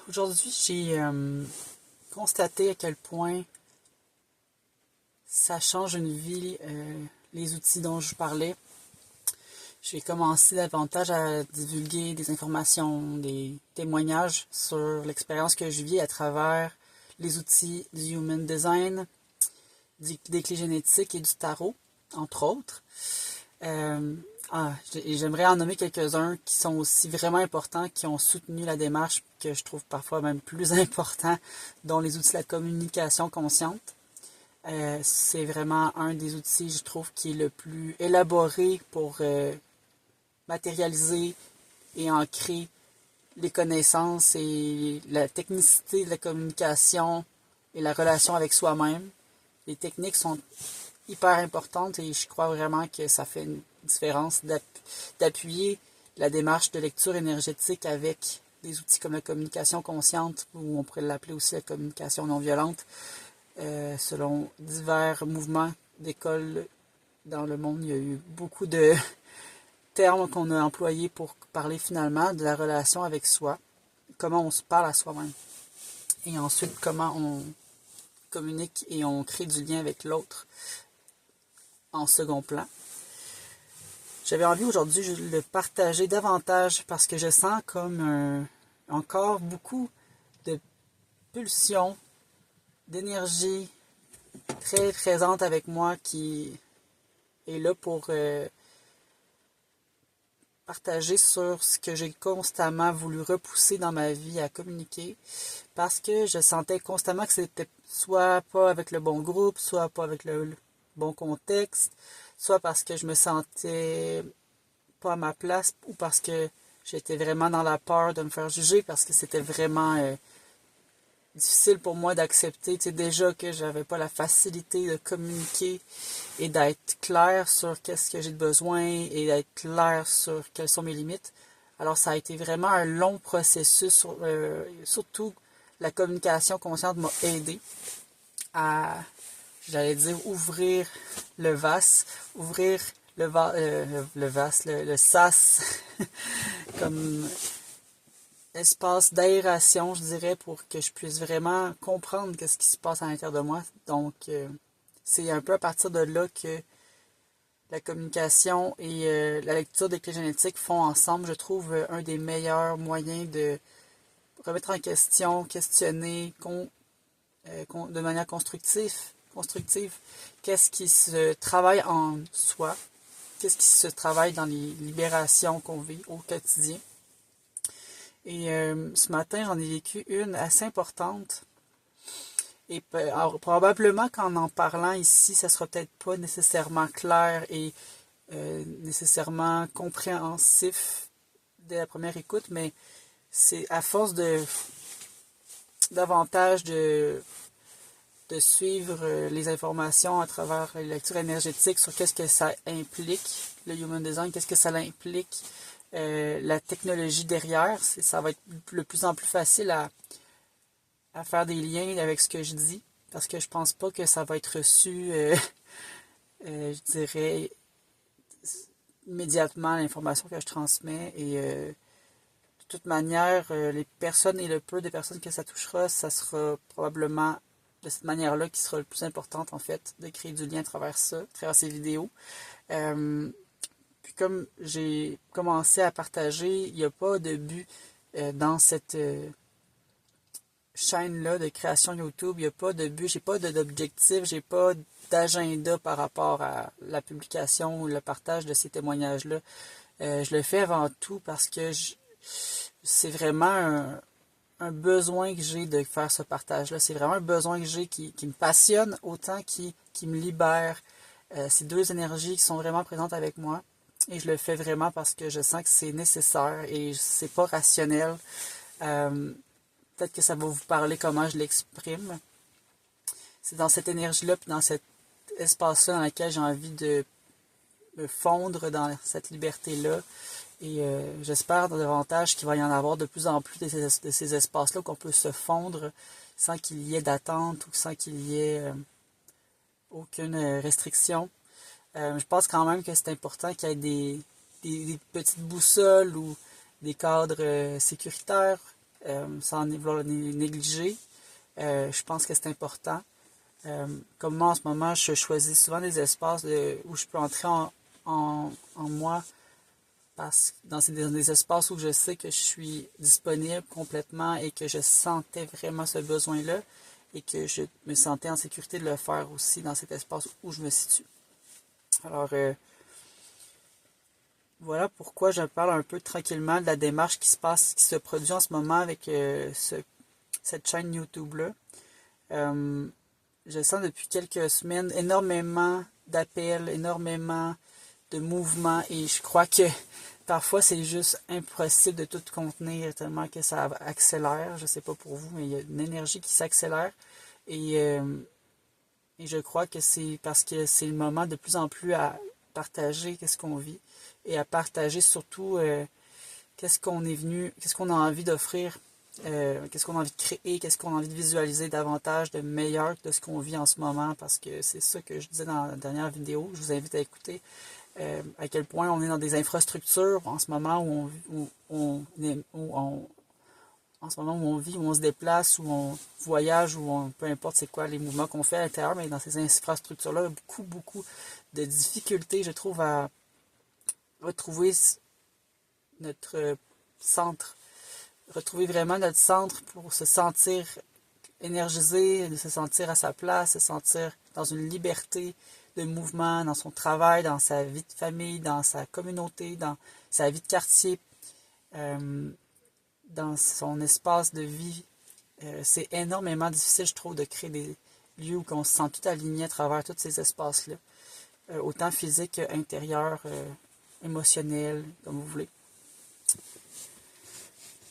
Aujourd'hui, j'ai constaté à quel point ça change une vie, les outils dont je parlais. J'ai commencé davantage à divulguer des informations, des témoignages sur l'expérience que je vis à travers les outils du Human Design, des clés génétiques et du tarot, entre autres. J'aimerais en nommer quelques-uns qui sont aussi vraiment importants, qui ont soutenu la démarche, que je trouve parfois même plus important, dont les outils de la communication consciente. C'est vraiment un des outils, je trouve, qui est le plus élaboré pour matérialiser et ancrer les connaissances et la technicité de la communication et la relation avec soi-même. Les techniques sont hyper importante et je crois vraiment que ça fait une différence d'appuyer la démarche de lecture énergétique avec des outils comme la communication consciente, ou on pourrait l'appeler aussi la communication non violente, selon divers mouvements d'école dans le monde. Il y a eu beaucoup de termes qu'on a employés pour parler finalement de la relation avec soi, comment on se parle à soi-même, et ensuite comment on communique et on crée du lien avec l'autre en second plan. J'avais envie aujourd'hui de le partager davantage parce que je sens comme encore beaucoup de pulsions, d'énergie très présente avec moi qui est là pour partager sur ce que j'ai constamment voulu repousser dans ma vie à communiquer, parce que je sentais constamment que c'était soit pas avec le bon groupe, soit pas avec le bon contexte, soit parce que je me sentais pas à ma place, ou parce que j'étais vraiment dans la peur de me faire juger, parce que c'était vraiment difficile pour moi d'accepter, déjà que j'avais pas la facilité de communiquer et d'être clair sur qu'est-ce que j'ai de besoin et d'être clair sur quelles sont mes limites. Alors ça a été vraiment un long processus, surtout la communication consciente m'a aidé à, j'allais dire, ouvrir le vase, ouvrir le sas comme espace d'aération, je dirais, pour que je puisse vraiment comprendre ce qui se passe à l'intérieur de moi. Donc, c'est un peu à partir de là que la communication et la lecture des clés génétiques font ensemble, je trouve, un des meilleurs moyens de remettre en question, questionner de manière constructive, qu'est-ce qui se travaille en soi, qu'est-ce qui se travaille dans les libérations qu'on vit au quotidien. Et ce matin, j'en ai vécu une assez importante. Et alors, probablement qu'en parlant ici, ça sera peut-être pas nécessairement clair et nécessairement compréhensif dès la première écoute, mais c'est à force de davantage de suivre les informations à travers les lectures énergétiques sur qu'est-ce que ça implique, le Human Design, qu'est-ce que ça implique, la technologie derrière. Ça va être de plus en plus facile à faire des liens avec ce que je dis, parce que je pense pas que ça va être reçu, je dirais, immédiatement l'information que je transmets. Et de toute manière, les personnes et le peu de personnes que ça touchera, ça sera probablement de cette manière-là qui sera le plus importante, en fait, de créer du lien à travers ça, à travers ces vidéos. Puis comme j'ai commencé à partager, il n'y a pas de but dans cette chaîne-là de création YouTube. Il n'y a pas de but, j'ai pas d'objectif, j'ai pas d'agenda par rapport à la publication ou le partage de ces témoignages-là. Je le fais avant tout parce que c'est vraiment un besoin que j'ai de faire ce partage-là. C'est vraiment un besoin que j'ai qui me passionne autant qui me libère. Ces deux énergies qui sont vraiment présentes avec moi. Et je le fais vraiment parce que je sens que c'est nécessaire et c'est pas rationnel. Peut-être que ça va vous parler comment je l'exprime. C'est dans cette énergie-là, puis dans cet espace-là dans lequel j'ai envie de me fondre dans cette liberté-là. Et j'espère davantage qu'il va y en avoir de plus en plus de ces espaces-là, qu'on peut se fondre sans qu'il y ait d'attente ou sans qu'il y ait aucune restriction. Je pense quand même que c'est important qu'il y ait des petites boussoles ou des cadres sécuritaires sans vouloir le négliger. Je pense que c'est important. Comme moi, en ce moment, je choisis souvent des espaces où je peux entrer en moi, dans des espaces où je sais que je suis disponible complètement et que je sentais vraiment ce besoin-là et que je me sentais en sécurité de le faire aussi dans cet espace où je me situe. Alors, voilà pourquoi je parle un peu tranquillement de la démarche qui se produit en ce moment avec cette chaîne YouTube-là. Je sens depuis quelques semaines énormément d'appels, énormément de mouvements et je crois que parfois c'est juste impossible de tout contenir tellement que ça accélère. Je sais pas pour vous, mais il y a une énergie qui s'accélère et je crois que c'est parce que c'est le moment de plus en plus à partager qu'est-ce qu'on vit et à partager surtout qu'est-ce qu'on a envie d'offrir. Qu'est-ce qu'on a envie de créer, qu'est-ce qu'on a envie de visualiser davantage de meilleur de ce qu'on vit en ce moment, parce que c'est ça que je disais dans la dernière vidéo. Je vous invite à écouter à quel point on est dans des infrastructures en ce moment en ce moment où on vit, où on se déplace, où on voyage, peu importe c'est quoi les mouvements qu'on fait à l'intérieur, mais dans ces infrastructures-là, il y a beaucoup de difficultés, je trouve, à retrouver notre centre. Retrouver vraiment notre centre pour se sentir énergisé, de se sentir à sa place, se sentir dans une liberté de mouvement, dans son travail, dans sa vie de famille, dans sa communauté, dans sa vie de quartier, dans son espace de vie. C'est énormément difficile, je trouve, de créer des lieux où on se sent tout aligné à travers tous ces espaces-là. Autant physique, intérieur, émotionnel, comme vous voulez.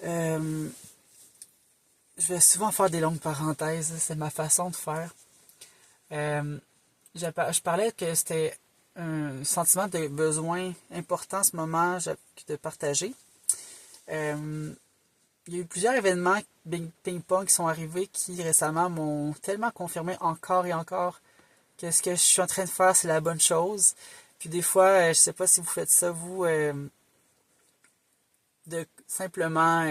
Je vais souvent faire des longues parenthèses, c'est ma façon de faire. Je parlais que c'était un sentiment de besoin important en ce moment de partager. Il y a eu plusieurs événements ping-pong qui sont arrivés qui récemment m'ont tellement confirmé encore et encore que ce que je suis en train de faire, c'est la bonne chose. Puis des fois, je sais pas si vous faites ça, vous, de simplement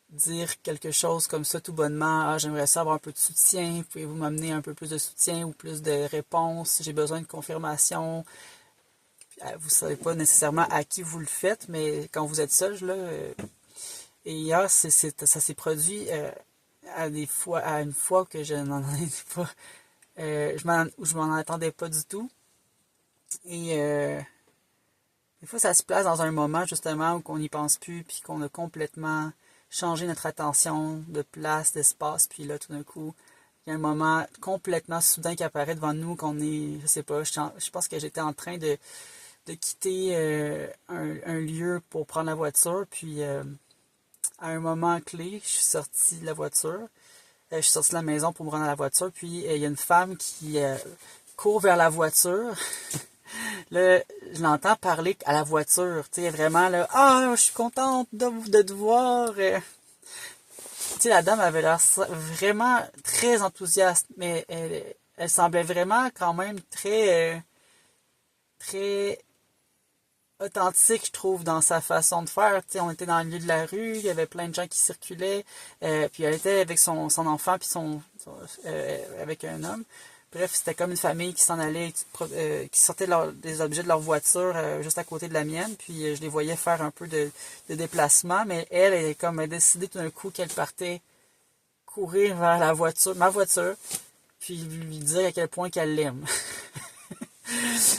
dire quelque chose comme ça tout bonnement. Ah, j'aimerais ça avoir un peu de soutien. Pouvez-vous m'amener un peu plus de soutien ou plus de réponses? J'ai besoin de confirmation. Vous ne savez pas nécessairement à qui vous le faites, mais quand vous êtes seul, là. Et hier, ça s'est produit à une fois que je n'en ai pas. Je m'en attendais pas du tout. Et des fois, ça se place dans un moment justement où on n'y pense plus, puis qu'on a complètement changé notre attention de place, d'espace, puis là, tout d'un coup, il y a un moment complètement soudain qui apparaît devant nous, qu'on est, je sais pas, je pense que j'étais en train de quitter un lieu pour prendre la voiture, puis à un moment clé, je suis sorti de la voiture, je suis sorti de la maison pour me rendre à la voiture, puis il y a une femme qui court vers la voiture. Là, je l'entends parler à la voiture, tu sais, vraiment là, ah, je suis contente de te voir. Tu sais, la dame avait l'air vraiment très enthousiaste, mais elle semblait vraiment quand même très authentique, je trouve, dans sa façon de faire. Tu sais, on était dans le milieu de la rue, il y avait plein de gens qui circulaient, puis elle était avec son enfant, puis avec un homme. Bref, c'était comme une famille qui s'en allait, qui sortait des objets de leur voiture juste à côté de la mienne. Puis je les voyais faire un peu de déplacement. Mais elle a décidé tout d'un coup qu'elle partait courir vers ma voiture, puis lui dire à quel point qu'elle l'aime.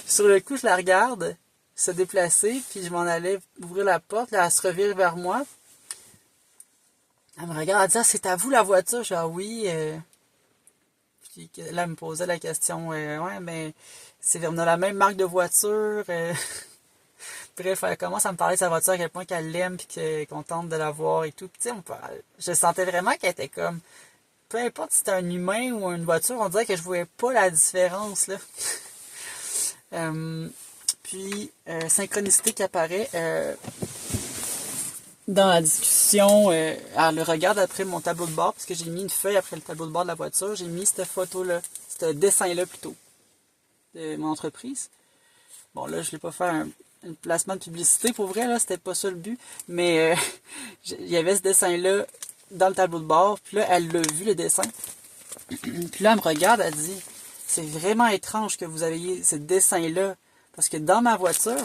Sur le coup, je la regarde se déplacer, puis je m'en allais ouvrir la porte. Là, elle se revire vers moi. Elle me regarde, elle dit « Ah, c'est à vous la voiture? » Je dis « Ah oui. » Puis là, elle me posait la question, ouais, mais on a la même marque de voiture. Bref, elle commence à me parler de sa voiture, à quel point qu'elle l'aime, puis qu'elle est contente de la voir et tout. Puis, je sentais vraiment qu'elle était comme, peu importe si c'était un humain ou une voiture, on dirait que je voyais pas la différence, là. Puis, synchronicité qui apparaît dans la discussion, elle le regarde après mon tableau de bord, parce que j'ai mis une feuille après le tableau de bord de la voiture, j'ai mis cette photo-là, ce dessin-là plutôt, de mon entreprise. Bon, là, je ne l'ai pas fait un placement de publicité, pour vrai, là, c'était pas ça le but, mais Il y avait ce dessin-là dans le tableau de bord, puis là, elle l'a vu, le dessin. Puis là, elle me regarde, elle dit, c'est vraiment étrange que vous ayez ce dessin-là, parce que dans ma voiture,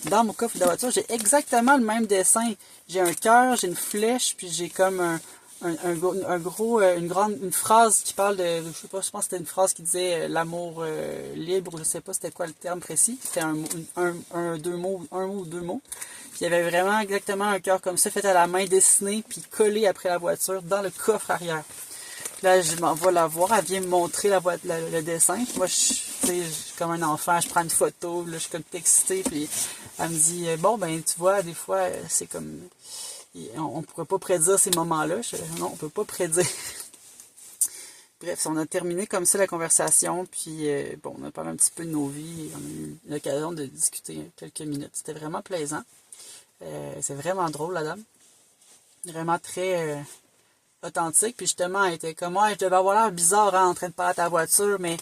dans mon coffre de voiture, j'ai exactement le même dessin. J'ai un cœur, j'ai une flèche, puis j'ai comme une phrase qui parle de, je sais pas, je pense que c'était une phrase qui disait l'amour libre, je sais pas c'était quoi le terme précis. C'était un mot ou deux mots. Puis il y avait vraiment exactement un cœur comme ça, fait à la main, dessiné, puis collé après la voiture, dans le coffre arrière. Puis là, je m'en vais la voir, elle vient me montrer le dessin. Moi, comme un enfant, je prends une photo, là, je suis comme excitée, puis elle me dit, bon, ben, tu vois, des fois, c'est comme, on ne pourrait pas prédire ces moments-là. Non, on peut pas prédire. Bref, on a terminé comme ça la conversation, puis bon, on a parlé un petit peu de nos vies, on a eu l'occasion de discuter quelques minutes. C'était vraiment plaisant. C'est vraiment drôle, la dame. Vraiment très authentique, puis justement, elle était comme, ouais, je devais avoir l'air bizarre en train de parler à ta voiture, mais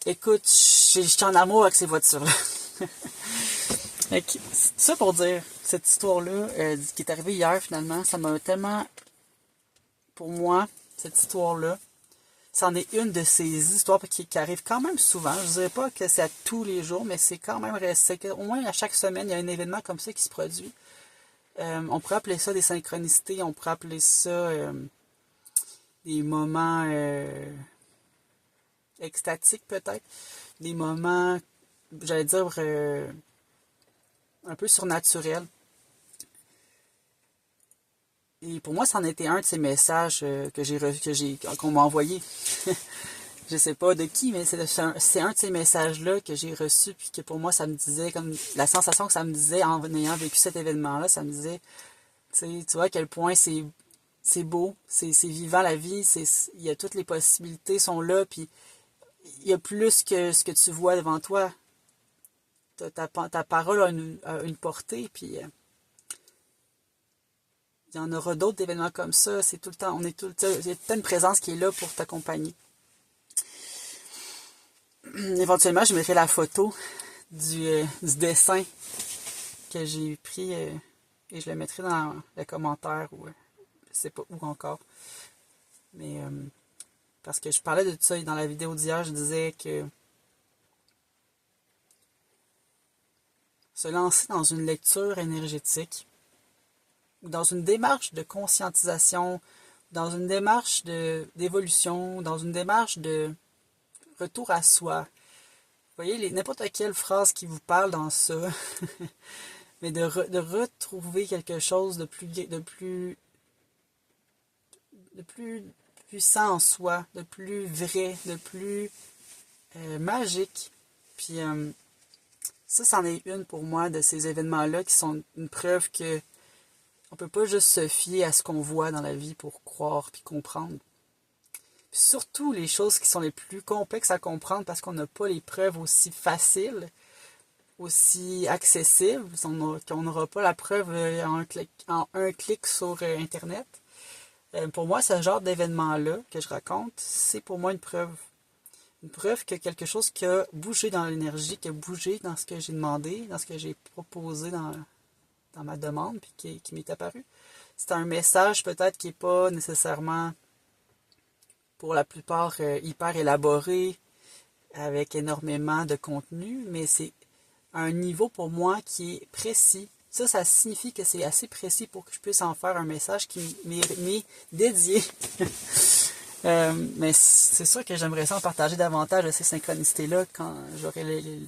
écoute, je suis en amour avec ces voitures-là. C'est ça pour dire, cette histoire-là, qui est arrivée hier finalement, ça m'a tellement, pour moi, cette histoire-là, c'en est une de ces histoires qui arrivent quand même souvent. Je ne dirais pas que c'est à tous les jours, mais c'est quand même resté. Au moins à chaque semaine, il y a un événement comme ça qui se produit. On pourrait appeler ça des synchronicités, on pourrait appeler ça des moments extatiques peut-être, des moments, j'allais dire, un peu surnaturels. Et pour moi, c'en était un de ces messages qu'on m'a envoyé. Je sais pas de qui, mais c'est un de ces messages-là que j'ai reçu, puis que pour moi, ça me disait, comme la sensation que ça me disait en ayant vécu cet événement-là, ça me disait, tu vois à quel point c'est beau, c'est vivant la vie, il y a toutes les possibilités sont là, puis il y a plus que ce que tu vois devant toi. Ta parole a une portée, puis il y en aura d'autres d'événements comme ça. C'est tout le temps, il y a tout le temps une présence qui est là pour t'accompagner. Éventuellement, je mettrai la photo du dessin que j'ai pris et je le mettrai dans les commentaires ou je sais pas où encore. Mais parce que je parlais de tout ça dans la vidéo d'hier, je disais que se lancer dans une lecture énergétique, ou dans une démarche de conscientisation, dans une démarche d'évolution, dans une démarche de retour à soi. Vous voyez, n'importe quelle phrase qui vous parle dans ça, mais de retrouver quelque chose de plus puissant en soi, de plus vrai, de plus magique. Puis ça, c'en est une pour moi de ces événements-là qui sont une preuve que on peut pas juste se fier à ce qu'on voit dans la vie pour croire puis comprendre. Puis surtout les choses qui sont les plus complexes à comprendre parce qu'on n'a pas les preuves aussi faciles, aussi accessibles, qu'on n'aura pas la preuve en un clic sur Internet. Pour moi, ce genre d'événement-là que je raconte, c'est pour moi une preuve. Une preuve que quelque chose qui a bougé dans l'énergie, qui a bougé dans ce que j'ai demandé, dans ce que j'ai proposé dans ma demande, puis qui m'est apparu. C'est un message peut-être qui n'est pas nécessairement, pour la plupart, hyper élaboré, avec énormément de contenu, mais c'est un niveau pour moi qui est précis. Ça signifie que c'est assez précis pour que je puisse en faire un message qui m'est dédié. Mais c'est sûr que j'aimerais ça en partager davantage de ces synchronicités-là quand j'aurai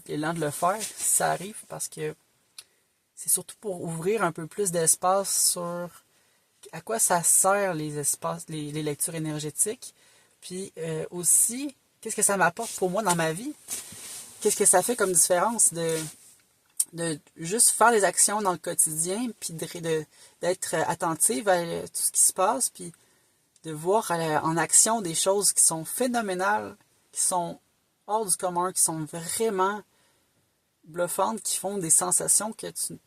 l'élan de le faire, si ça arrive, parce que c'est surtout pour ouvrir un peu plus d'espace sur à quoi ça sert les espaces, les lectures énergétiques, puis aussi, qu'est-ce que ça m'apporte pour moi dans ma vie? Qu'est-ce que ça fait comme différence de juste faire des actions dans le quotidien, puis d'être attentive à tout ce qui se passe, puis de voir en action des choses qui sont phénoménales, qui sont hors du commun, qui sont vraiment bluffantes, qui font des sensations que tu ne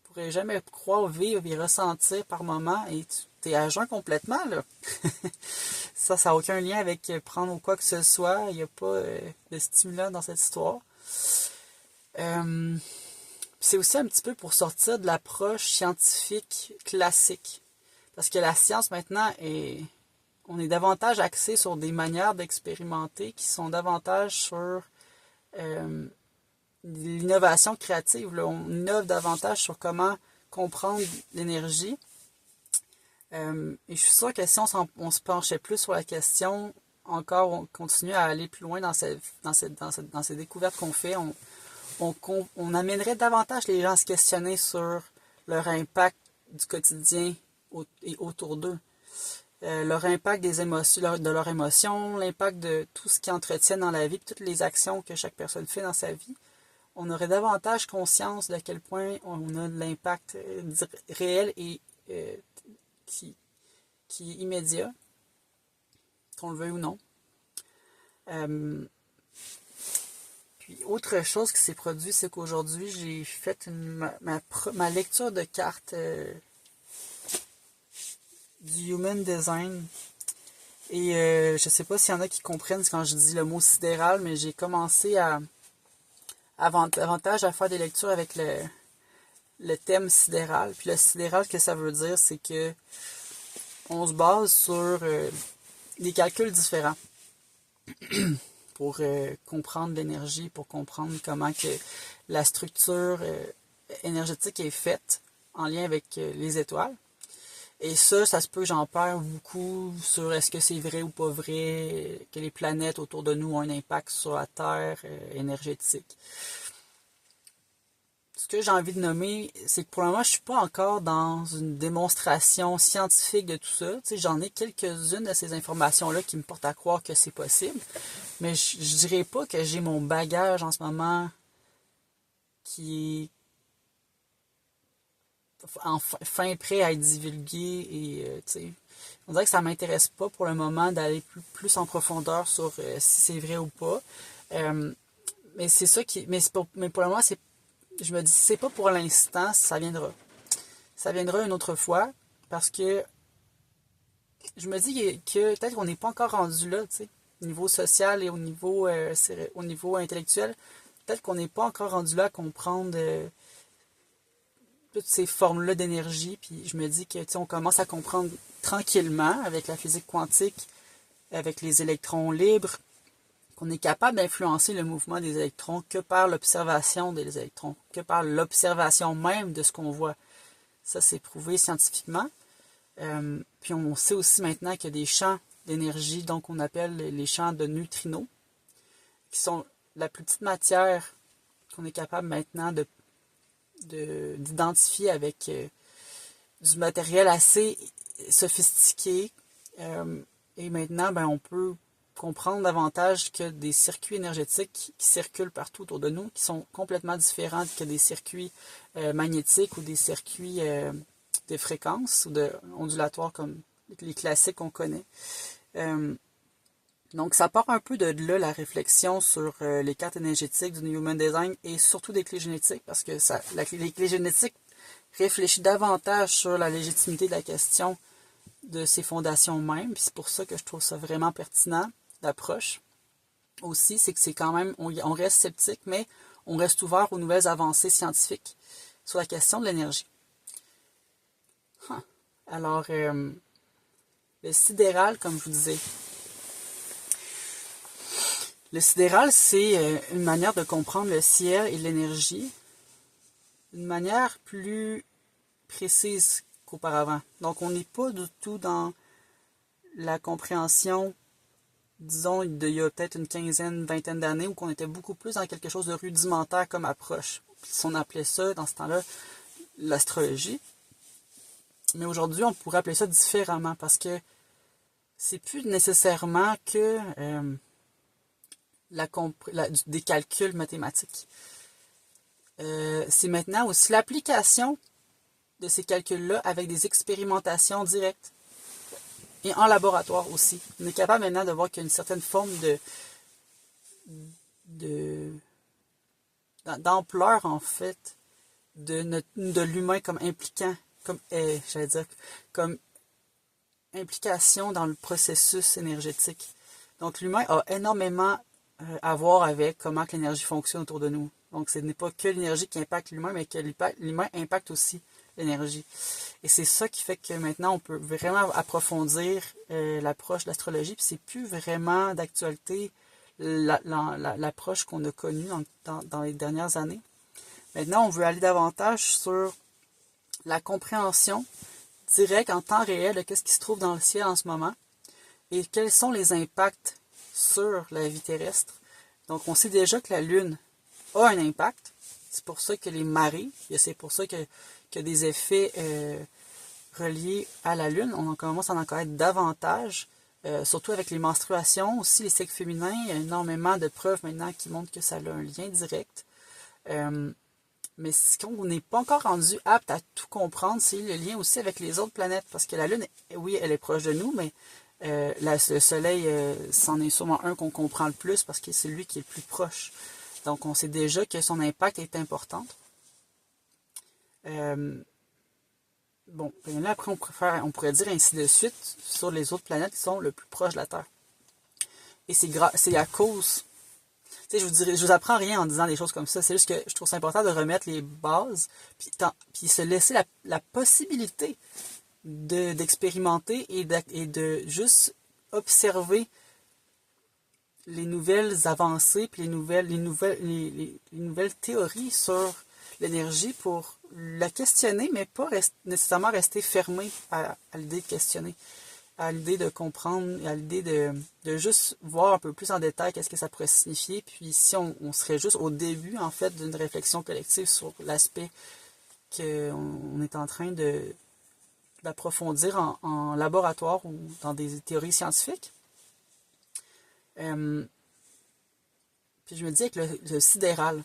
pourrais jamais croire vivre et ressentir par moment, et tu es à jeun complètement, là. Ça n'a aucun lien avec prendre ou quoi que ce soit. Il n'y a pas de stimulant dans cette histoire. c'est aussi un petit peu pour sortir de l'approche scientifique classique. Parce que la science maintenant on est davantage axé sur des manières d'expérimenter qui sont davantage sur l'innovation créative. Là. On innove davantage sur comment comprendre l'énergie. Et je suis sûr que si on se penchait plus sur la question, encore, on continue à aller plus loin dans ces découvertes qu'on fait, on amènerait davantage les gens à se questionner sur leur impact du quotidien et autour d'eux. Leur impact des émotions, de leurs émotions, l'impact de tout ce qui entretient dans la vie, toutes les actions que chaque personne fait dans sa vie. On aurait davantage conscience de quel point on a de l'impact réel et qui est immédiat, qu'on le veuille ou non. Puis autre chose qui s'est produit, c'est qu'aujourd'hui, j'ai fait ma lecture de cartes du Human Design. Et je sais pas s'il y en a qui comprennent quand je dis le mot sidéral, mais j'ai commencé avantage à faire des lectures avec le thème sidéral. Puis le sidéral, ce que ça veut dire, c'est que on se base sur des calculs différents pour comprendre l'énergie, pour comprendre comment que la structure énergétique est faite en lien avec les étoiles. Et ça se peut que j'en perds beaucoup sur est-ce que c'est vrai ou pas vrai, que les planètes autour de nous ont un impact sur la Terre énergétique. Ce que j'ai envie de nommer, c'est que pour le moment, je suis pas encore dans une démonstration scientifique de tout ça. Tu sais, j'en ai quelques-unes de ces informations-là qui me portent à croire que c'est possible. Mais je dirais pas que j'ai mon bagage en ce moment qui est fin prêt à être divulgué et tu sais, on dirait que ça m'intéresse pas pour le moment d'aller plus en profondeur sur si c'est vrai ou pas. Mais c'est ça qui, mais pour le moment, je me dis si c'est pas pour l'instant, ça viendra. Ça viendra une autre fois parce que je me dis que peut-être qu'on n'est pas encore rendu là, tu sais, au niveau social et au niveau intellectuel, peut-être qu'on n'est pas encore rendu là à comprendre toutes ces formes-là d'énergie, puis je me dis que on commence à comprendre tranquillement avec la physique quantique, avec les électrons libres, qu'on est capable d'influencer le mouvement des électrons que par l'observation des électrons, que par l'observation même de ce qu'on voit. Ça, c'est prouvé scientifiquement. Puis on sait aussi maintenant qu'il y a des champs d'énergie, donc on appelle les champs de neutrinos, qui sont la plus petite matière qu'on est capable maintenant d'identifier avec du matériel assez sophistiqué. Et maintenant, on peut comprendre davantage que des circuits énergétiques qui circulent partout autour de nous, qui sont complètement différents que des circuits magnétiques ou des circuits de fréquences ou de ondulatoires comme les classiques qu'on connaît. Donc, ça part un peu de là, la réflexion sur les cartes énergétiques du Human Design et surtout des clés génétiques, parce que les clés génétiques réfléchissent davantage sur la légitimité de la question de ces fondations mêmes. Puis c'est pour ça que je trouve ça vraiment pertinent, l'approche. Aussi, c'est que c'est quand même, on reste sceptique, mais on reste ouvert aux nouvelles avancées scientifiques sur la question de l'énergie. Alors, le sidéral, comme je vous disais, le sidéral, c'est une manière de comprendre le ciel et l'énergie d'une manière plus précise qu'auparavant. Donc, on n'est pas du tout dans la compréhension, disons, d'il y a peut-être une quinzaine, vingtaine d'années, où on était beaucoup plus dans quelque chose de rudimentaire comme approche. Puis, on appelait ça, dans ce temps-là, l'astrologie. Mais aujourd'hui, on pourrait appeler ça différemment, parce que c'est plus nécessairement que des calculs mathématiques. C'est maintenant aussi l'application de ces calculs-là avec des expérimentations directes et en laboratoire aussi. On est capable maintenant de voir qu'il y a une certaine forme d'ampleur, en fait, de l'humain comme impliquant, comme implication dans le processus énergétique. Donc l'humain a énormément à voir avec comment que l'énergie fonctionne autour de nous. Donc, ce n'est pas que l'énergie qui impacte l'humain, mais que l'humain impacte aussi l'énergie. Et c'est ça qui fait que maintenant, on peut vraiment approfondir l'approche de l'astrologie. Puis c'est plus vraiment d'actualité l'approche qu'on a connue dans les dernières années. Maintenant, on veut aller davantage sur la compréhension directe en temps réel de ce qui se trouve dans le ciel en ce moment et quels sont les impacts sur la vie terrestre. Donc, on sait déjà que la Lune a un impact. C'est pour ça que les marées, c'est pour ça qu'il y a des effets reliés à la Lune. On commence à en connaître davantage, surtout avec les menstruations, aussi les cycles féminins. Il y a énormément de preuves maintenant qui montrent que ça a un lien direct. Mais ce qu'on n'est pas encore rendu apte à tout comprendre, c'est le lien aussi avec les autres planètes. Parce que la Lune, oui, elle est proche de nous, mais le Soleil, c'en est sûrement un qu'on comprend le plus parce que c'est lui qui est le plus proche. Donc, on sait déjà que son impact est important. Bon, là, après, on pourrait dire ainsi de suite sur les autres planètes qui sont le plus proches de la Terre. Et c'est à cause... Tu sais, je vous apprends rien en disant des choses comme ça. C'est juste que je trouve ça important de remettre les bases, puis se laisser la possibilité d'expérimenter et de juste observer les nouvelles avancées puis les nouvelles théories sur l'énergie pour la questionner, mais pas nécessairement rester fermé à l'idée de questionner, à l'idée de comprendre, à l'idée de juste voir un peu plus en détail qu'est-ce que ça pourrait signifier. Puis si on serait juste au début, en fait, d'une réflexion collective sur l'aspect qu'on est en train d'approfondir en laboratoire ou dans des théories scientifiques. Puis je me dis avec le sidéral,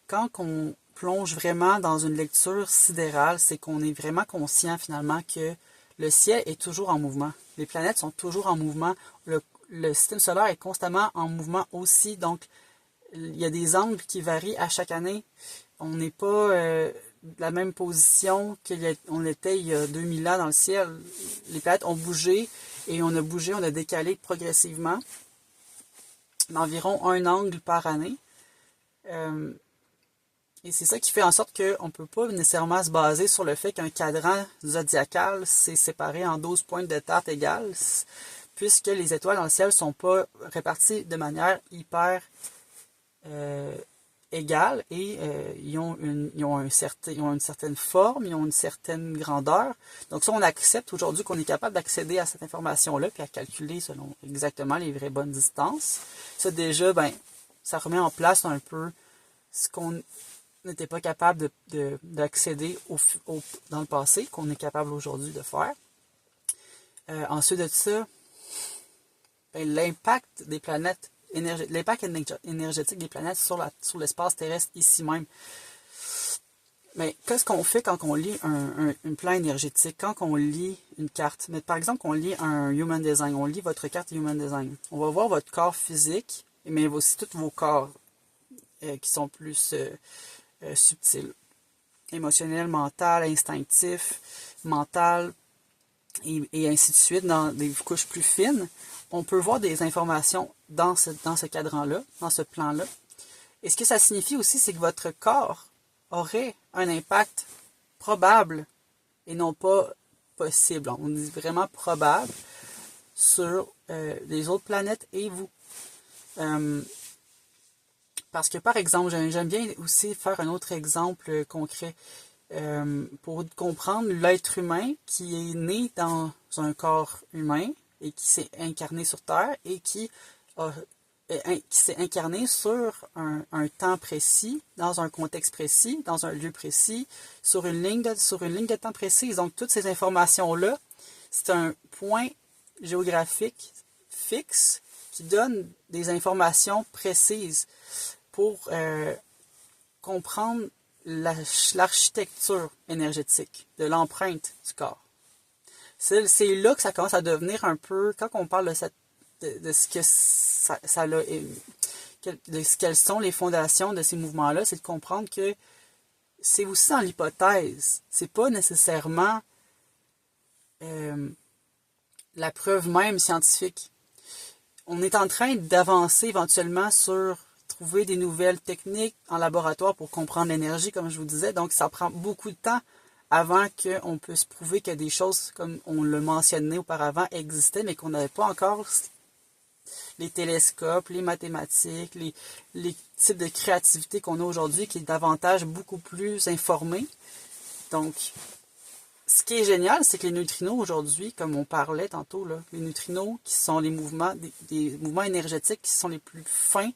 quand on plonge vraiment dans une lecture sidérale, c'est qu'on est vraiment conscient finalement que le ciel est toujours en mouvement. Les planètes sont toujours en mouvement. Le système solaire est constamment en mouvement aussi. Donc, il y a des angles qui varient à chaque année. On n'est pas de la même position qu'on était il y a 2000 ans dans le ciel. Les planètes ont bougé et on a décalé progressivement d'environ un angle par année. Et c'est ça qui fait en sorte qu'on ne peut pas nécessairement se baser sur le fait qu'un cadran zodiacal s'est séparé en 12 pointes de tarte égales, puisque les étoiles dans le ciel ne sont pas réparties de manière hyper égale et ils ont une certaine forme, ils ont une certaine grandeur. Donc ça, on accepte aujourd'hui qu'on est capable d'accéder à cette information-là puis à calculer selon exactement les vraies bonnes distances. Ça déjà, ça remet en place un peu ce qu'on n'était pas capable d'accéder dans le passé, qu'on est capable aujourd'hui de faire. Ensuite de ça, l'impact des planètes, l'impact énergétique des planètes sur l'espace terrestre ici même. Mais qu'est-ce qu'on fait quand on lit un plan énergétique, quand on lit une carte? Mais par exemple, on lit un Human Design, on lit votre carte Human Design. On va voir votre corps physique, mais aussi tous vos corps qui sont plus subtil, émotionnel, mental, instinctif, mental, et ainsi de suite, dans des couches plus fines, on peut voir des informations dans ce cadran-là, dans ce plan-là. Et ce que ça signifie aussi, c'est que votre corps aurait un impact probable et non pas possible. On dit vraiment probable sur les autres planètes et vous. Parce que, par exemple, j'aime bien aussi faire un autre exemple concret pour comprendre l'être humain qui est né dans un corps humain et qui s'est incarné sur Terre et qui s'est incarné sur un temps précis, dans un contexte précis, dans un lieu précis, sur une ligne de temps précise. Donc, toutes ces informations-là, c'est un point géographique fixe qui donne des informations précises pour comprendre l'architecture énergétique de l'empreinte du corps. C'est là que ça commence à devenir un peu, quand on parle de ce que quelles sont les fondations de ces mouvements-là, c'est de comprendre que c'est aussi dans l'hypothèse. C'est pas nécessairement la preuve même scientifique. On est en train d'avancer éventuellement sur trouver des nouvelles techniques en laboratoire pour comprendre l'énergie, comme je vous disais. Donc, ça prend beaucoup de temps avant qu'on puisse prouver que des choses, comme on l'a mentionné auparavant, existaient, mais qu'on n'avait pas encore les télescopes, les mathématiques, les types de créativité qu'on a aujourd'hui, qui est davantage beaucoup plus informé. Donc, ce qui est génial, c'est que les neutrinos aujourd'hui, comme on parlait tantôt, là, les neutrinos qui sont les mouvements, des mouvements énergétiques qui sont les plus fins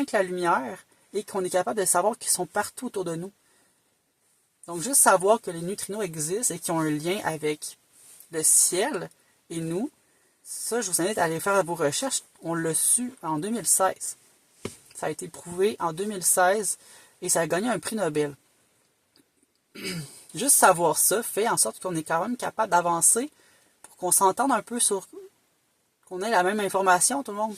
que la lumière, et qu'on est capable de savoir qu'ils sont partout autour de nous. Donc, juste savoir que les neutrinos existent et qu'ils ont un lien avec le ciel et nous, ça, je vous invite à aller faire vos recherches. On l'a su en 2016. Ça a été prouvé en 2016 et ça a gagné un prix Nobel. Juste savoir ça fait en sorte qu'on est quand même capable d'avancer pour qu'on s'entende un peu sur... qu'on ait la même information, tout le monde.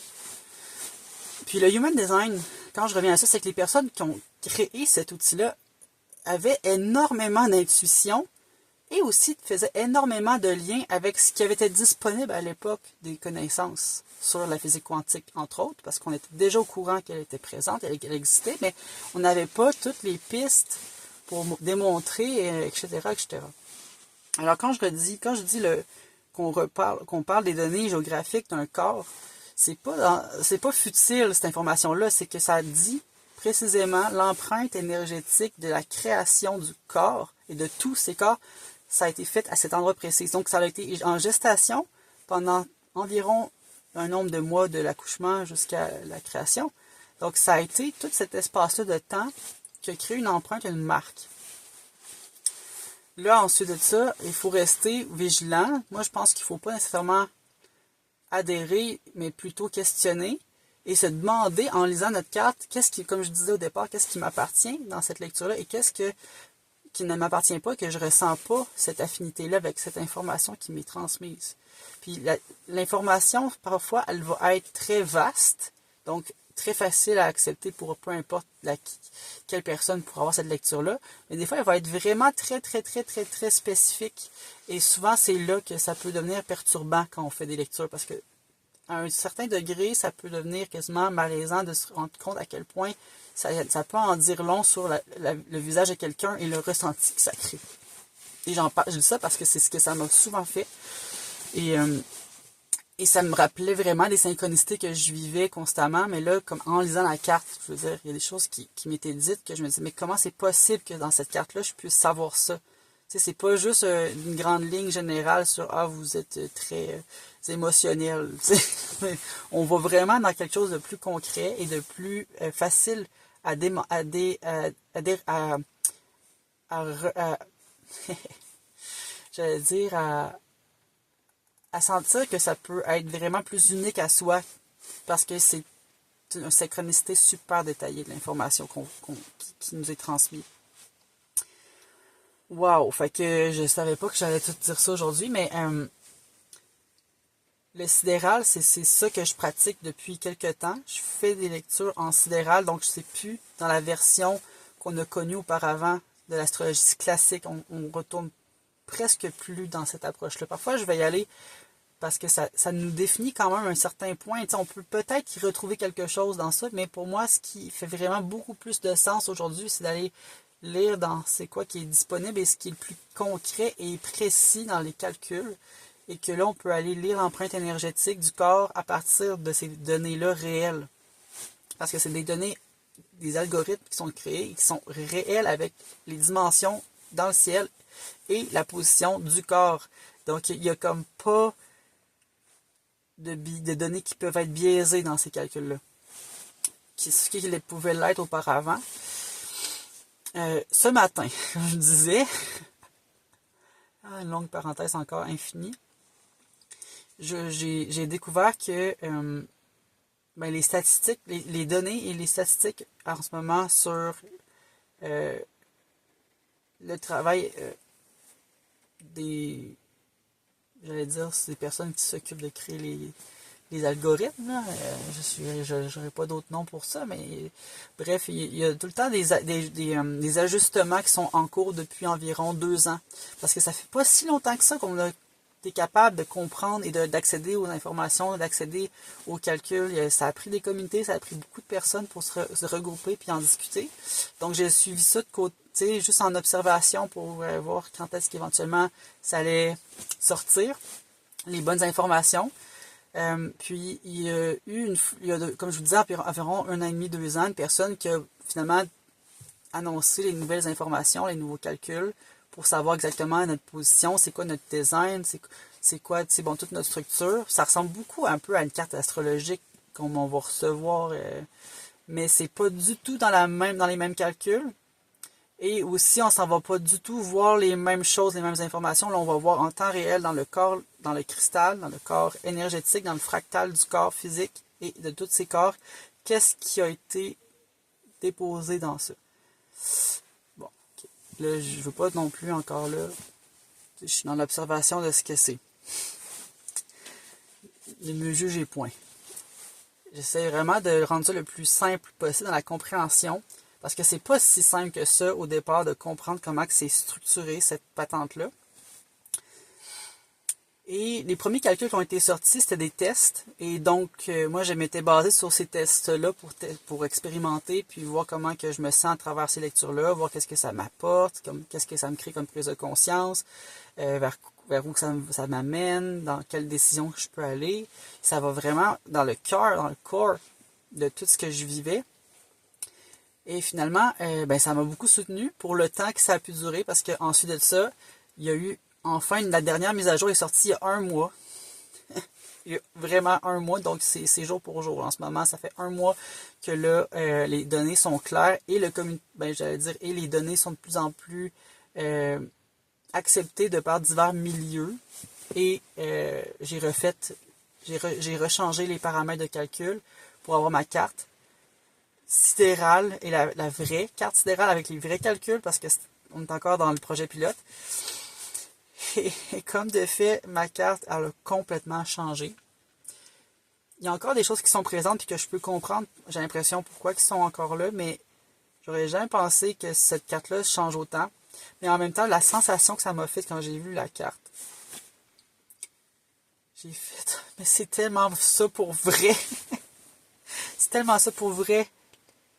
Puis le Human Design, quand je reviens à ça, c'est que les personnes qui ont créé cet outil-là avaient énormément d'intuition et aussi faisaient énormément de liens avec ce qui avait été disponible à l'époque des connaissances sur la physique quantique, entre autres, parce qu'on était déjà au courant qu'elle était présente, qu'elle existait, mais on n'avait pas toutes les pistes pour démontrer, etc., etc. Alors, quand je dis qu'on parle des données géographiques d'un corps, c'est pas futile, cette information-là, c'est que ça dit précisément l'empreinte énergétique de la création du corps et de tous ces corps, ça a été fait à cet endroit précis. Donc, ça a été en gestation pendant environ un nombre de mois de l'accouchement jusqu'à la création. Donc, ça a été tout cet espace-là de temps qui a créé une empreinte et une marque. Là, ensuite de ça, il faut rester vigilant. Moi, je pense qu'il ne faut pas nécessairement adhérer, mais plutôt questionner et se demander en lisant notre carte, comme je disais au départ, qu'est-ce qui m'appartient dans cette lecture-là et qu'est-ce qui ne m'appartient pas, que je ne ressens pas cette affinité-là avec cette information qui m'est transmise. Puis l'information, parfois, elle va être très vaste, donc très facile à accepter pour peu importe quelle personne pourra avoir cette lecture-là. Mais des fois, elle va être vraiment très, très, très, très, très spécifique. Et souvent, c'est là que ça peut devenir perturbant quand on fait des lectures, parce que à un certain degré, ça peut devenir quasiment malaisant de se rendre compte à quel point ça peut en dire long sur le visage de quelqu'un et le ressenti que ça crée. Et je dis ça parce que c'est ce que ça m'a souvent fait. Et ça me rappelait vraiment des synchronicités que je vivais constamment, mais là, comme en lisant la carte, je veux dire, il y a des choses qui m'étaient dites que je me disais, mais comment c'est possible que dans cette carte-là, je puisse savoir ça? Tu sais, c'est pas juste une grande ligne générale sur « Ah, vous êtes très émotionnel ». On va vraiment dans quelque chose de plus concret et de plus facile à j'allais dire à sentir que ça peut être vraiment plus unique à soi parce que c'est une synchronicité super détaillée de l'information qui nous est transmise. Wow! Fait que je savais pas que j'allais tout dire ça aujourd'hui, mais le sidéral, c'est ça que je pratique depuis quelques temps. Je fais des lectures en sidéral, donc je sais plus dans la version qu'on a connue auparavant de l'astrologie classique. On retourne presque plus dans cette approche-là. Parfois, je vais y aller parce que ça nous définit quand même un certain point. T'sais, on peut peut-être y retrouver quelque chose dans ça, mais pour moi, ce qui fait vraiment beaucoup plus de sens aujourd'hui, c'est d'aller lire dans c'est quoi qui est disponible et ce qui est le plus concret et précis dans les calculs. Et que là, on peut aller lire l'empreinte énergétique du corps à partir de ces données-là réelles. Parce que c'est des données, des algorithmes qui sont créés et qui sont réels avec les dimensions dans le ciel et la position du corps. Donc, il n'y a comme pas de données qui peuvent être biaisées dans ces calculs-là. Ce qui pouvait l'être auparavant. Ce matin, comme je disais, une longue parenthèse encore infinie, j'ai découvert que les statistiques, les données et les statistiques en ce moment sur le travail j'allais dire, c'est des personnes qui s'occupent de créer les algorithmes. Je n'aurais pas d'autres noms pour ça, mais bref, il y a tout le temps des ajustements qui sont en cours depuis environ 2 ans. Parce que ça fait pas si longtemps que ça qu'on a tu es capable de comprendre et d'accéder aux informations, d'accéder aux calculs. Ça a pris des communautés, ça a pris beaucoup de personnes pour se regrouper puis en discuter. Donc, j'ai suivi ça de côté, juste en observation pour voir quand est-ce qu'éventuellement ça allait sortir, les bonnes informations. Puis, il y a eu, comme je vous disais, environ 1 an et demi, 2 ans, une personne qui a finalement annoncé les nouvelles informations, les nouveaux calculs, pour savoir exactement notre position, c'est quoi notre design, c'est quoi, bon, toute notre structure. Ça ressemble beaucoup un peu à une carte astrologique comme on va recevoir, mais c'est pas du tout dans les mêmes calculs. Et aussi, on s'en va pas du tout voir les mêmes choses, les mêmes informations. Là, on va voir en temps réel dans le corps, dans le cristal, dans le corps énergétique, dans le fractal du corps physique et de tous ces corps, qu'est-ce qui a été déposé dans ça. Bon, okay. Là, je veux pas non plus encore là. Je suis dans l'observation de ce que c'est. Ne me jugez point. J'essaie vraiment de rendre ça le plus simple possible dans la compréhension. Parce que c'est pas si simple que ça au départ de comprendre comment c'est structuré, cette patente-là. Et les premiers calculs qui ont été sortis, c'était des tests. Et donc, moi, je m'étais basé sur ces tests-là pour expérimenter, puis voir comment que je me sens à travers ces lectures-là, voir qu'est-ce que ça m'apporte, qu'est-ce que ça me crée comme prise de conscience, vers où ça m'amène, dans quelle décision je peux aller. Ça va vraiment dans le cœur, dans le corps de tout ce que je vivais. Et finalement, ça m'a beaucoup soutenu pour le temps que ça a pu durer, parce qu'ensuite de ça, il y a eu, enfin, la dernière mise à jour est sortie il y a 1 mois. Il y a vraiment 1 mois, donc c'est jour pour jour. En ce moment, ça fait 1 mois que là, les données sont claires et et les données sont de plus en plus acceptées de par divers milieux. Et j'ai rechangé les paramètres de calcul pour avoir ma carte sidérale et la vraie carte sidérale avec les vrais calculs, parce qu'on est encore dans le projet pilote. Et comme de fait, ma carte, elle a complètement changé. Il y a encore des choses qui sont présentes et que je peux comprendre, j'ai l'impression, pourquoi ils sont encore là, mais j'aurais jamais pensé que cette carte-là change autant. Mais en même temps, la sensation que ça m'a fait quand j'ai vu la carte, j'ai fait, mais c'est tellement ça pour vrai. C'est tellement ça pour vrai.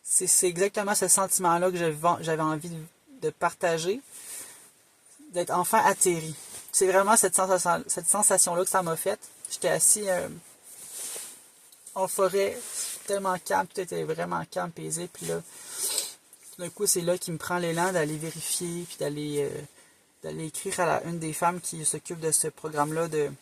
C'est exactement ce sentiment-là que j'avais envie de partager, d'être enfin atterri. C'est vraiment cette sensation-là que ça m'a fait. J'étais assis en forêt, tellement calme, tout était vraiment calme, paisible. Puis là, tout d'un coup, c'est là qu'il me prend l'élan d'aller vérifier, puis d'aller écrire à une des femmes qui s'occupe de ce programme-là de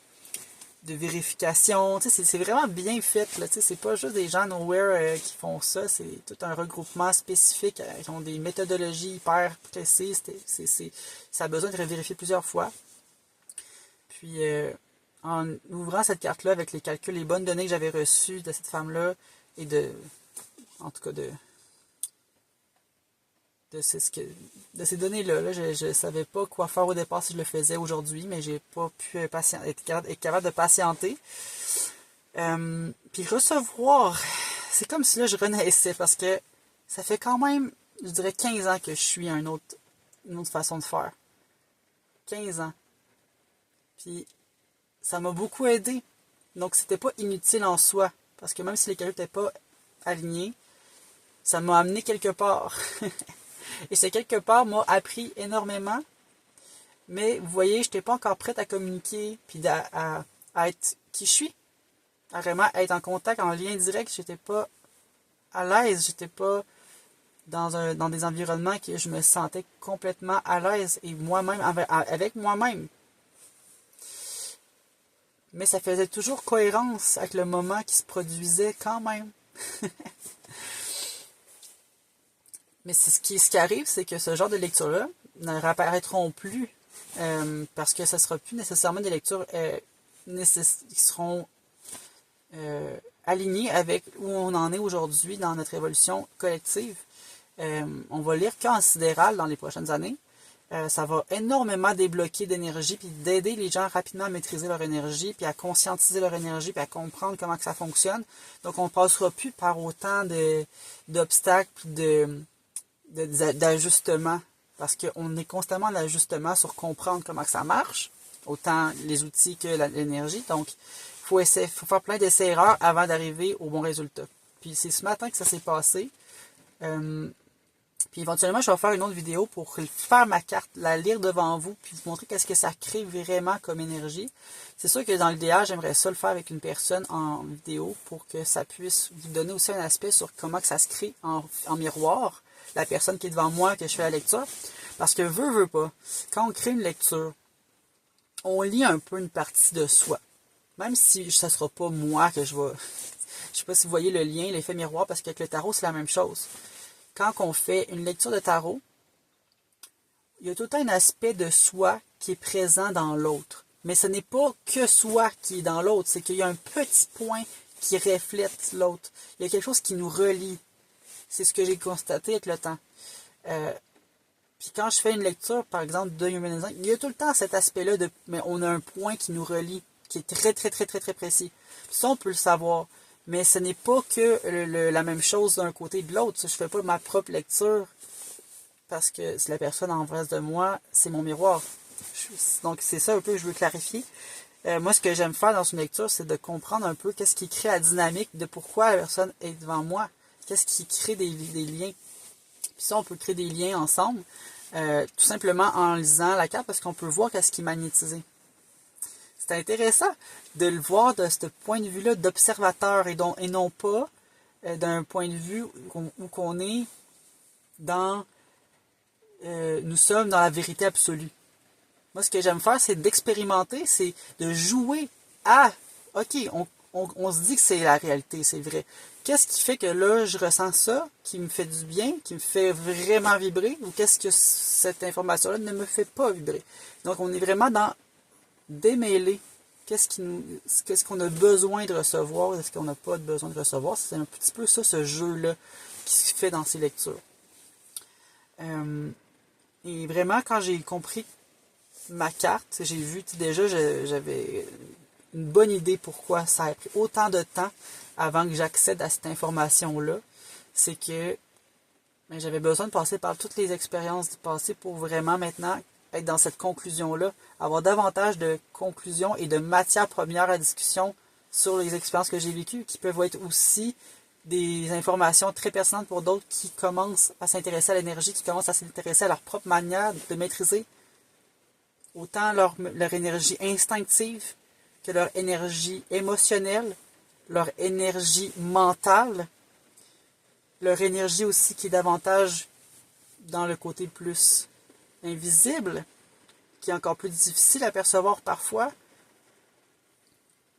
vérification. Tu sais, c'est vraiment bien fait, là. Tu sais, c'est pas juste des gens nowhere qui font ça, c'est tout un regroupement spécifique qui ont des méthodologies hyper précises. Ça a besoin de vérifier plusieurs fois. Puis, en ouvrant cette carte-là avec les calculs, les bonnes données que j'avais reçues de cette femme-là, et en tout cas, de ces données-là. Je ne savais pas quoi faire au départ si je le faisais aujourd'hui, mais j'ai pas pu être capable de patienter. Puis recevoir, c'est comme si là je renaissais, parce que ça fait quand même, je dirais, 15 ans que je suis à une autre façon de faire. 15 ans. Puis ça m'a beaucoup aidé. Donc c'était pas inutile en soi, parce que même si les calculs n'étaient pas alignés, ça m'a amené quelque part. Et ce quelque part m'a appris énormément. Mais vous voyez, je n'étais pas encore prête à communiquer, puis à être qui je suis. À vraiment être en contact, en lien direct. J'étais pas à l'aise. J'étais pas dans des environnements que je me sentais complètement à l'aise. Et moi-même, avec moi-même. Mais ça faisait toujours cohérence avec le moment qui se produisait quand même. Mais ce qui arrive, c'est que ce genre de lectures-là ne réapparaîtront plus, parce que ce ne sera plus nécessairement des lectures qui seront alignées avec où on en est aujourd'hui dans notre évolution collective. On va lire qu'en sidéral dans les prochaines années. Ça va énormément débloquer d'énergie, puis d'aider les gens rapidement à maîtriser leur énergie, puis à conscientiser leur énergie, puis à comprendre comment que ça fonctionne. Donc on ne passera plus par autant d'obstacles, puis d'ajustements, parce qu'on est constamment en ajustement sur comprendre comment que ça marche. autant les outils que l'énergie. Donc, faut faire plein d'essais-erreurs avant d'arriver au bon résultat. Puis c'est ce matin que ça s'est passé. Puis éventuellement, je vais faire une autre vidéo pour faire ma carte, la lire devant vous, puis vous montrer qu'est-ce que ça crée vraiment comme énergie. C'est sûr que dans l'idéal, j'aimerais ça le faire avec une personne en vidéo pour que ça puisse vous donner aussi un aspect sur comment que ça se crée en miroir, la personne qui est devant moi, que je fais la lecture. Parce que veut pas, quand on crée une lecture, on lit un peu une partie de soi. Même si ça ne sera pas moi que je vais... Je sais pas si vous voyez le lien, l'effet miroir, parce qu'avec le tarot, c'est la même chose. Quand on fait une lecture de tarot, il y a tout le temps un aspect de soi qui est présent dans l'autre. Mais ce n'est pas que soi qui est dans l'autre, c'est qu'il y a un petit point qui reflète l'autre. Il y a quelque chose qui nous relie. C'est ce que j'ai constaté avec le temps. Puis quand je fais une lecture, par exemple, de Human Design, il y a tout le temps cet aspect-là mais on a un point qui nous relie, qui est très, très, très, très, très précis. Puis ça, on peut le savoir. Mais ce n'est pas que la même chose d'un côté et de l'autre. Je ne fais pas ma propre lecture parce que c'est la personne en face de moi, c'est mon miroir. Donc c'est ça un peu que je veux clarifier. Moi, ce que j'aime faire dans une lecture, c'est de comprendre un peu qu'est-ce qui crée la dynamique de pourquoi la personne est devant moi. Qu'est-ce qui crée des liens. Puis ça, on peut créer des liens ensemble, tout simplement en lisant la carte parce qu'on peut voir qu'est-ce qui est magnétisé. C'est intéressant de le voir de ce point de vue-là d'observateur et non pas d'un point de vue où qu'on est dans... nous sommes dans la vérité absolue. Moi, ce que j'aime faire, c'est d'expérimenter, c'est de jouer à... OK, on se dit que c'est la réalité, c'est vrai. Qu'est-ce qui fait que là, je ressens ça, qui me fait du bien, qui me fait vraiment vibrer, ou qu'est-ce que cette information-là ne me fait pas vibrer? Donc, on est vraiment dans démêler qu'est-ce qu'on a besoin de recevoir, est-ce qu'on n'a pas besoin de recevoir. C'est un petit peu ça, ce jeu-là, qui se fait dans ces lectures. Et vraiment, quand j'ai compris ma carte, j'ai vu, déjà, j'avais une bonne idée pourquoi ça a pris autant de temps avant que j'accède à cette information-là. C'est que j'avais besoin de passer par toutes les expériences du passé pour vraiment maintenant être dans cette conclusion-là, avoir davantage de conclusions et de matières premières à discussion sur les expériences que j'ai vécues, qui peuvent être aussi des informations très pertinentes pour d'autres qui commencent à s'intéresser à l'énergie, qui commencent à s'intéresser à leur propre manière de maîtriser autant leur énergie instinctive que leur énergie émotionnelle, leur énergie mentale, leur énergie aussi qui est davantage dans le côté plus invisible, qui est encore plus difficile à percevoir parfois.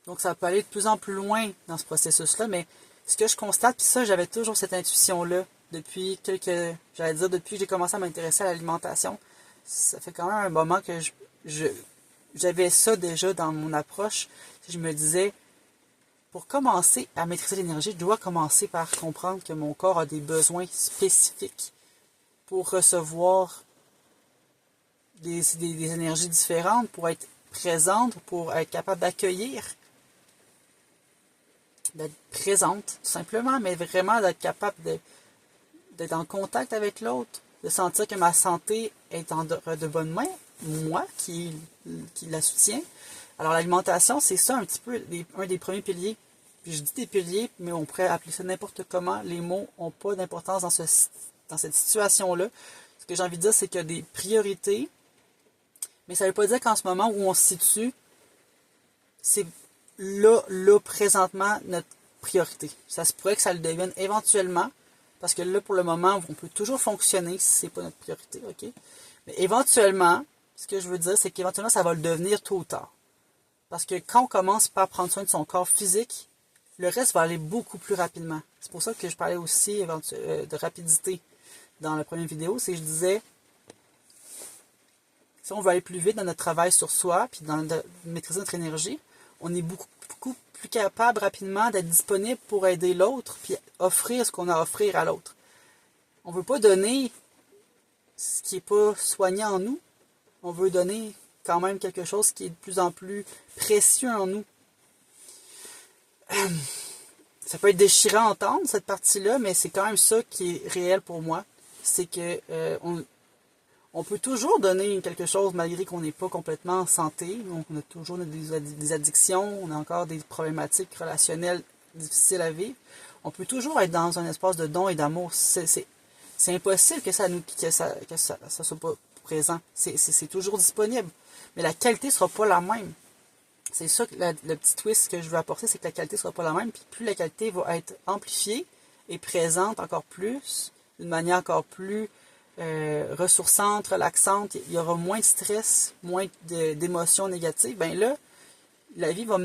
Donc ça peut aller de plus en plus loin dans ce processus-là, mais ce que je constate, puis ça, j'avais toujours cette intuition-là depuis depuis que j'ai commencé à m'intéresser à l'alimentation. Ça fait quand même un moment que j'avais ça déjà dans mon approche. Je me disais, pour commencer à maîtriser l'énergie, je dois commencer par comprendre que mon corps a des besoins spécifiques pour recevoir des énergies différentes, pour être présente, pour être capable d'accueillir, d'être présente, tout simplement, mais vraiment d'être capable d'être en contact avec l'autre, de sentir que ma santé est de bonnes mains, moi qui la soutiens. Alors l'alimentation, c'est ça un petit peu un des premiers piliers. Puis je dis des piliers, mais on pourrait appeler ça n'importe comment. Les mots n'ont pas d'importance dans cette situation-là. Ce que j'ai envie de dire, c'est qu'il y a des priorités, mais ça ne veut pas dire qu'en ce moment où on se situe, c'est là, présentement, notre priorité. Ça se pourrait que ça le devienne éventuellement, parce que là, pour le moment, on peut toujours fonctionner si ce n'est pas notre priorité, ok? Mais éventuellement, ce que je veux dire, c'est qu'éventuellement, ça va le devenir tôt ou tard. Parce que quand on commence par prendre soin de son corps physique, le reste va aller beaucoup plus rapidement. C'est pour ça que je parlais aussi de rapidité dans la première vidéo. C'est que je disais, si on veut aller plus vite dans notre travail sur soi, puis dans maîtriser notre énergie, on est beaucoup plus capable rapidement d'être disponible pour aider l'autre, puis offrir ce qu'on a à offrir à l'autre. On ne veut pas donner ce qui n'est pas soigné en nous. On veut donner quand même quelque chose qui est de plus en plus précieux en nous. Ça peut être déchirant à entendre, cette partie-là, mais c'est quand même ça qui est réel pour moi. C'est que On peut toujours donner quelque chose malgré qu'on n'est pas complètement en santé. Donc, on a toujours des addictions, on a encore des problématiques relationnelles difficiles à vivre. On peut toujours être dans un espace de don et d'amour. C'est impossible que ça soit pas présent. C'est toujours disponible. Mais la qualité sera pas la même. C'est ça que le petit twist que je veux apporter, c'est que la qualité sera pas la même. Puis plus la qualité va être amplifiée et présente encore plus, d'une manière encore plus ressourçante, relaxante, il y aura moins de stress, moins d'émotions négatives, ben là, la vie va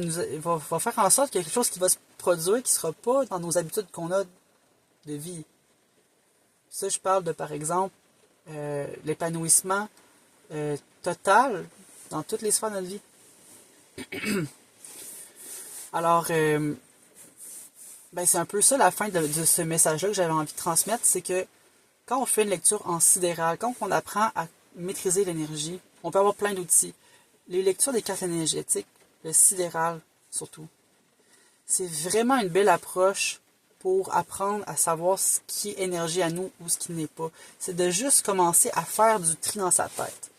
faire en sorte qu'il y a quelque chose qui va se produire qui ne sera pas dans nos habitudes qu'on a de vie. Ça, je parle de, par exemple, l'épanouissement total dans toutes les sphères de notre vie. Alors, ben c'est un peu ça la fin de ce message-là que j'avais envie de transmettre, c'est que quand on fait une lecture en sidéral, quand on apprend à maîtriser l'énergie, on peut avoir plein d'outils. Les lectures des cartes énergétiques, le sidéral surtout, c'est vraiment une belle approche pour apprendre à savoir ce qui est énergie à nous ou ce qui n'est pas. C'est de juste commencer à faire du tri dans sa tête.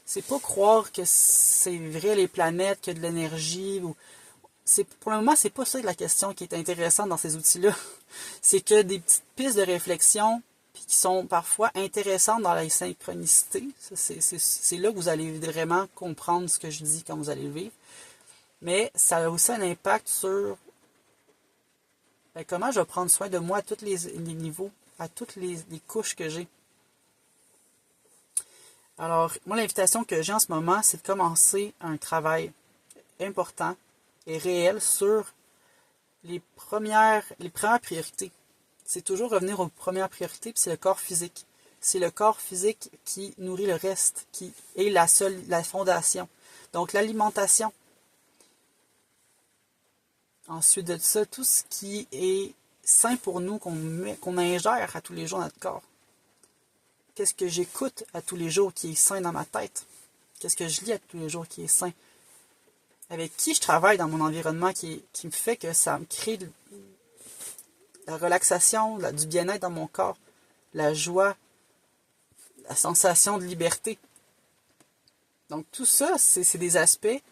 C'est pas croire que c'est vrai les planètes, qu'il y a de l'énergie. Pour le moment, c'est pas ça la question qui est intéressante dans ces outils-là. C'est que des petites pistes de réflexion puis qui sont parfois intéressantes dans la synchronicité. C'est là que vous allez vraiment comprendre ce que je dis quand vous allez le vivre. Mais ça a aussi un impact sur comment je vais prendre soin de moi à tous les niveaux, à toutes les couches que j'ai. Alors, moi, l'invitation que j'ai en ce moment, c'est de commencer un travail important et réel sur les premières priorités. C'est toujours revenir aux premières priorités, puis c'est le corps physique. C'est le corps physique qui nourrit le reste, qui est la fondation. Donc, l'alimentation. Ensuite de ça, tout ce qui est sain pour nous, qu'on ingère à tous les jours dans notre corps. Qu'est-ce que j'écoute à tous les jours qui est sain dans ma tête? Qu'est-ce que je lis à tous les jours qui est sain? Avec qui je travaille dans mon environnement qui me fait que ça me crée la relaxation, du bien-être dans mon corps, la joie, la sensation de liberté. Donc tout ça, c'est des aspects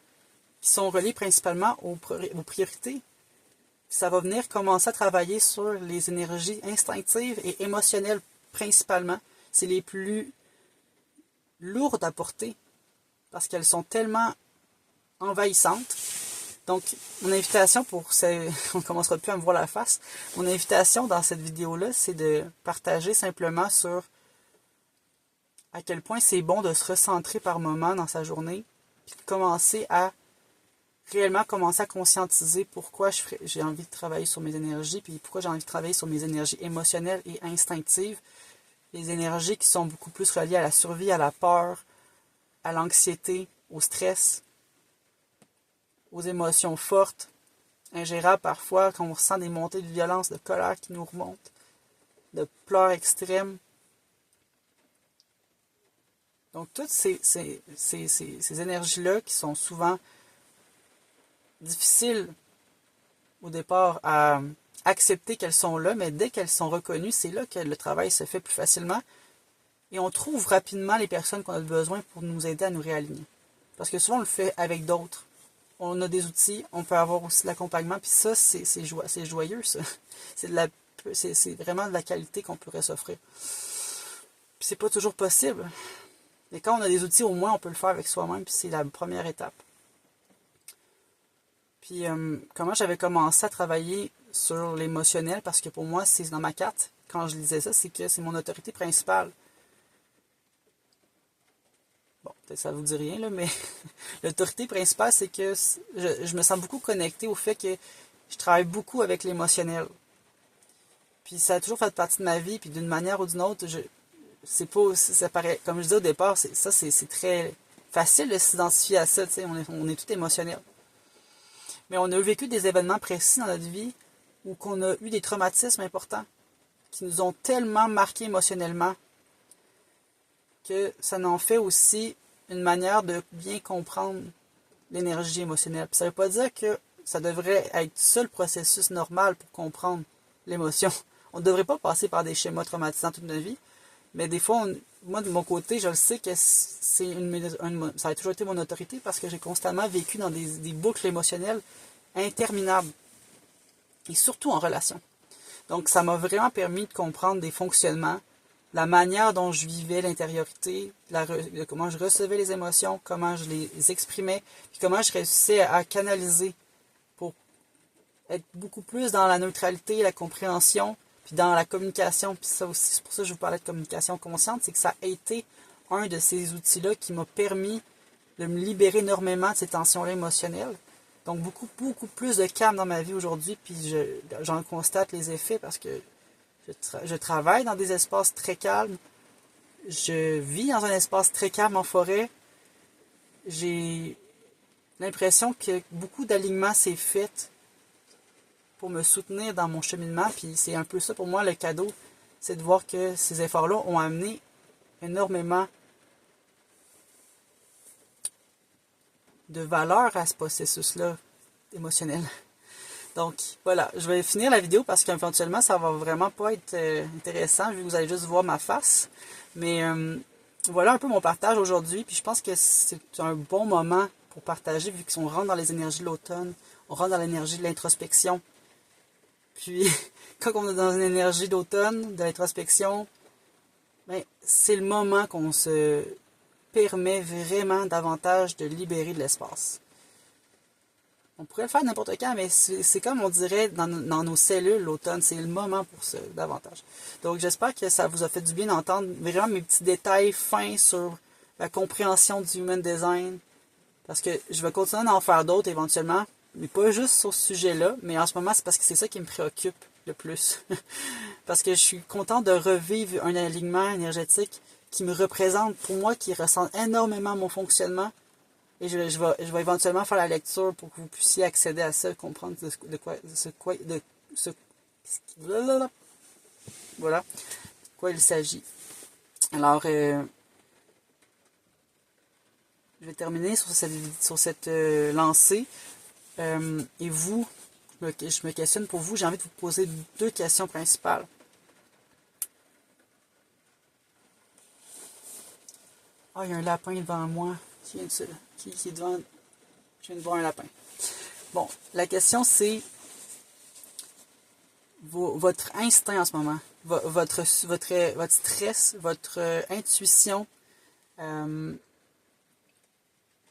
qui sont reliés principalement aux priorités. Ça va venir commencer à travailler sur les énergies instinctives et émotionnelles principalement. C'est les plus lourdes à porter parce qu'elles sont tellement envahissantes. Donc, mon invitation on ne commencera plus à me voir la face. Mon invitation dans cette vidéo-là, c'est de partager simplement sur à quel point c'est bon de se recentrer par moment dans sa journée, puis de commencer à réellement commencer à conscientiser pourquoi j'ai envie de travailler sur mes énergies, puis pourquoi j'ai envie de travailler sur mes énergies émotionnelles et instinctives, les énergies qui sont beaucoup plus reliées à la survie, à la peur, à l'anxiété, au stress, aux émotions fortes, ingérables parfois, quand on ressent des montées de violence, de colère qui nous remontent, de pleurs extrêmes. Donc toutes ces énergies-là qui sont souvent difficiles au départ à accepter qu'elles sont là, mais dès qu'elles sont reconnues, c'est là que le travail se fait plus facilement et on trouve rapidement les personnes qu'on a besoin pour nous aider à nous réaligner. Parce que souvent on le fait avec d'autres. On a des outils, on peut avoir aussi l'accompagnement, puis ça, c'est joyeux, ça. C'est vraiment de la qualité qu'on pourrait s'offrir. Puis c'est pas toujours possible. Mais quand on a des outils, au moins on peut le faire avec soi-même, puis c'est la première étape. Puis comment j'avais commencé à travailler sur l'émotionnel, parce que pour moi, c'est dans ma carte, quand je lisais ça, c'est que c'est mon autorité principale. Bon, peut-être ça vous dit rien, là, mais l'autorité principale, c'est que je me sens beaucoup connecté au fait que je travaille beaucoup avec l'émotionnel. Puis ça a toujours fait partie de ma vie, puis d'une manière ou d'une autre, c'est pas, ça paraît, comme je disais au départ, c'est très facile de s'identifier à ça, tu sais, on est tout émotionnel. Mais on a vécu des événements précis dans notre vie où qu'on a eu des traumatismes importants qui nous ont tellement marqués émotionnellement que ça en fait aussi une manière de bien comprendre l'énergie émotionnelle. Puis ça ne veut pas dire que ça devrait être ça le processus normal pour comprendre l'émotion. On ne devrait pas passer par des schémas traumatisants toute notre vie, mais des fois, moi, de mon côté, je le sais que ça a toujours été mon autorité parce que j'ai constamment vécu dans des boucles émotionnelles interminables. Et surtout en relation. Donc, ça m'a vraiment permis de comprendre des fonctionnements, la manière dont je vivais l'intériorité, comment je recevais les émotions, comment je les exprimais, puis comment je réussissais à canaliser pour être beaucoup plus dans la neutralité, la compréhension, puis dans la communication. Puis ça aussi, c'est pour ça que je vous parlais de communication consciente, c'est que ça a été un de ces outils-là qui m'a permis de me libérer énormément de ces tensions-là émotionnelles. Donc, beaucoup plus de calme dans ma vie aujourd'hui, puis j'en constate les effets parce que je travaille dans des espaces très calmes. Je vis dans un espace très calme en forêt. J'ai l'impression que beaucoup d'alignement s'est fait pour me soutenir dans mon cheminement, puis c'est un peu ça pour moi le cadeau, c'est de voir que ces efforts-là ont amené énormément de valeur à ce processus-là émotionnel. Donc, voilà, je vais finir la vidéo parce qu'éventuellement, ça va vraiment pas être intéressant vu que vous allez juste voir ma face. Mais voilà un peu mon partage aujourd'hui. Puis je pense que c'est un bon moment pour partager vu qu'on rentre dans les énergies de l'automne, on rentre dans l'énergie de l'introspection. Puis, quand on est dans une énergie d'automne, de l'introspection, ben, c'est le moment qu'on se permet vraiment davantage de libérer de l'espace. On pourrait le faire n'importe quand, mais c'est comme on dirait dans nos cellules, l'automne, c'est le moment pour ça, davantage. Donc j'espère que ça vous a fait du bien d'entendre vraiment mes petits détails fins sur la compréhension du human design, parce que je vais continuer d'en faire d'autres éventuellement, mais pas juste sur ce sujet-là, mais en ce moment, c'est parce que c'est ça qui me préoccupe le plus. Parce que je suis content de revivre un alignement énergétique qui me représente, pour moi, qui ressemble énormément à mon fonctionnement. Et je vais éventuellement faire la lecture pour que vous puissiez accéder à ça, comprendre voilà, de quoi il s'agit. Alors, je vais terminer sur cette lancée. Et vous, je me questionne pour vous, j'ai envie de vous poser 2 questions principales. Ah, il y a un lapin devant moi. Qui est devant... Je viens de voir un lapin. Bon, la question c'est votre instinct en ce moment, votre stress, votre intuition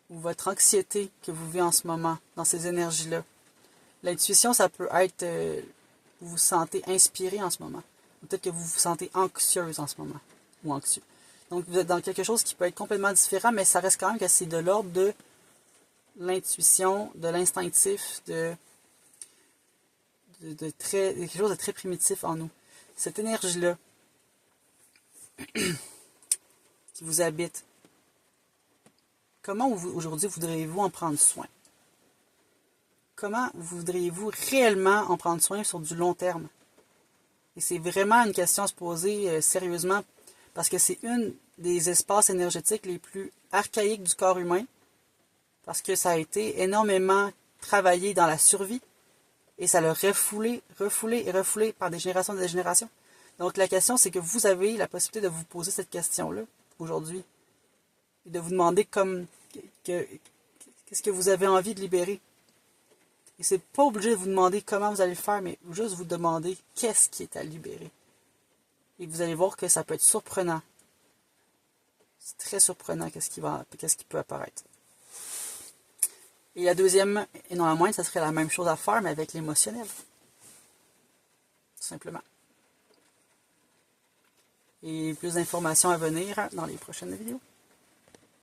ou votre anxiété que vous vivez en ce moment dans ces énergies-là. L'intuition, ça peut être vous vous sentez inspiré en ce moment. Peut-être que vous vous sentez anxieuse en ce moment ou anxieux. Donc, vous êtes dans quelque chose qui peut être complètement différent, mais ça reste quand même que c'est de l'ordre de l'intuition, de l'instinctif, de quelque chose de très primitif en nous. Cette énergie-là qui vous habite, comment aujourd'hui voudriez-vous en prendre soin? Comment voudriez-vous réellement en prendre soin sur du long terme? Et c'est vraiment une question à se poser sérieusement, parce que c'est une des espaces énergétiques les plus archaïques du corps humain, parce que ça a été énormément travaillé dans la survie, et ça l'a refoulé par des générations et des générations. Donc la question, c'est que vous avez la possibilité de vous poser cette question-là, aujourd'hui, et de vous demander qu'est-ce que vous avez envie de libérer. Et c'est pas obligé de vous demander comment vous allez le faire, mais juste vous demander qu'est-ce qui est à libérer. Et vous allez voir que ça peut être surprenant. C'est très surprenant qu'est-ce qui peut apparaître. Et la deuxième, et non la moindre, ça serait la même chose à faire, mais avec l'émotionnel. Tout simplement. Et plus d'informations à venir dans les prochaines vidéos.